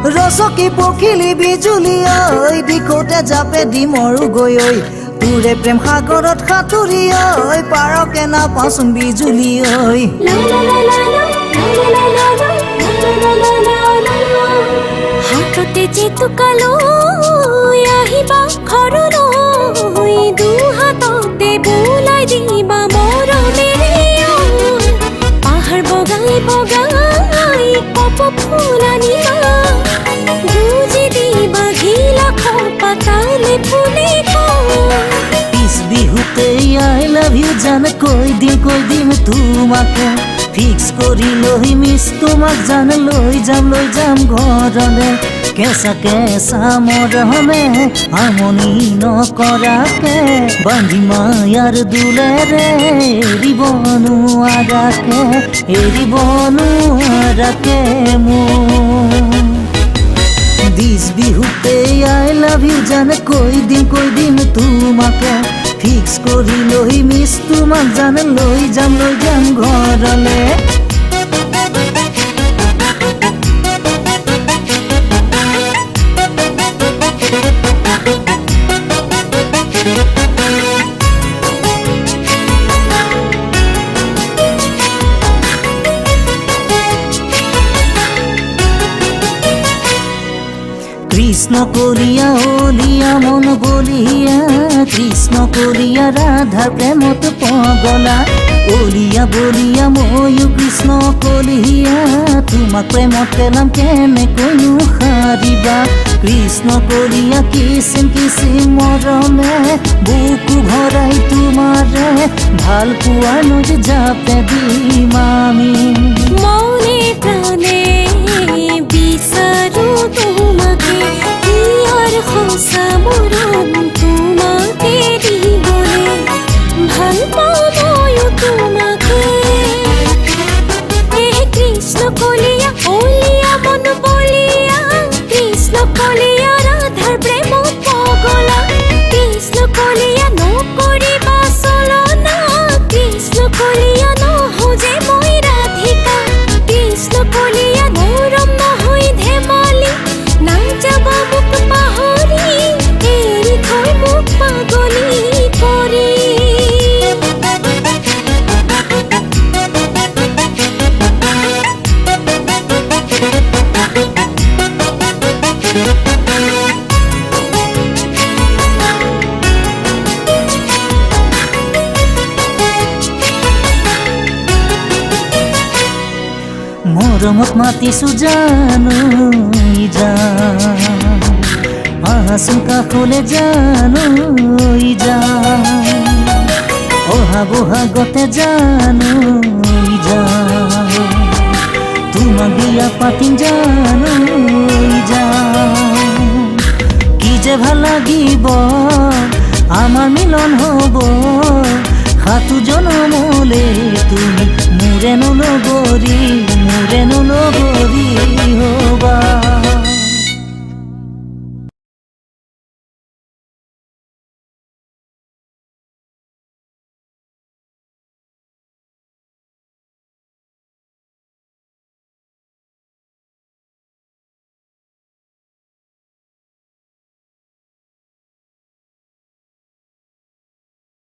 ৰচকি পখিলি বিজুলি ঐ দিশতে জাপে দি মৰো গৈ ঐ তোৰে প্ৰেম সাগৰত সাঁতুৰি ঐ পাৰকে নাপাচোন বিজুলি ঐ হাততে জেতুকালো আহিবা ঘৰলৈ দুহাততে বোলাই দিবা মৰমেৰে পাহাৰ বগাই বগাই কপ ফুল আনিবা গুজি দিবা ঘিলা খপাতালে ফুলে পিছ বিহুতে আই লাভ ইউ জান কৈ দিম তোমাকে ফিক্স কৰি লৈ মিছ তোমাক জান লৈ যাম ঘৰলে কেঁচা কেঁচা মৰমে আমনি নকৰাকে বান্ধি মায়াৰ দুলেৰে এৰিব নোৱাৰাকে মোৰ দিছ বিহুতে আই লাভ ইউ জান কৈ দিম তোমাকে ফিক্স কৰি লৈ মিছ তোমাক জান লৈ যাম ঘৰলে কৃষ্ণ কলিয়া অলিয়া মন বলিয়া কৃষ্ণ কলিয়া ৰাধাৰ প্ৰেমত পগলা অলিয়া বলিয়া ময়ো কৃষ্ণ কলিয়া তোমাক প্ৰেমত পেলাম কেনেকৈনো সাৰিবা কৃষ্ণ কলিয়া কিচিম মৰমে বুকু ভৰাই তোমাৰে ভাল পোৱাৰ নজ জাপে দিম আমি মনে প্ৰাণে বিচাৰো তোমাকে ইয়াৰ সঁচা মৰম তোমাকে দিবলে ভাল পাওঁ ময়ো তোমাকে কৃষ্ণ কলিয়া অলিয়া মন বলিয়া কৃষ্ণ কলিয়া ৰাধাৰ প্ৰেমত পগলা কৃষ্ণ কলিয়া নকৰিবা চলনা কৃষ্ণ কলিয়া নহজে মই ৰাধিকা কৃষ্ণ কলিয়া নৰম নহয় ধেমালি নাযাবা মোক পাহৰি এৰি থৈ মোক পাগলী কৰি মৰমত মাতিছো জানো আহাচোন কাষলে জানো অহা বহাগতে জানো তোমাক বিয়া পাতিম জানো কি যে ভাল লাগিব আমাৰ মিলন হ'ব সাতু জনমলে তুমি মোৰে নলগৰী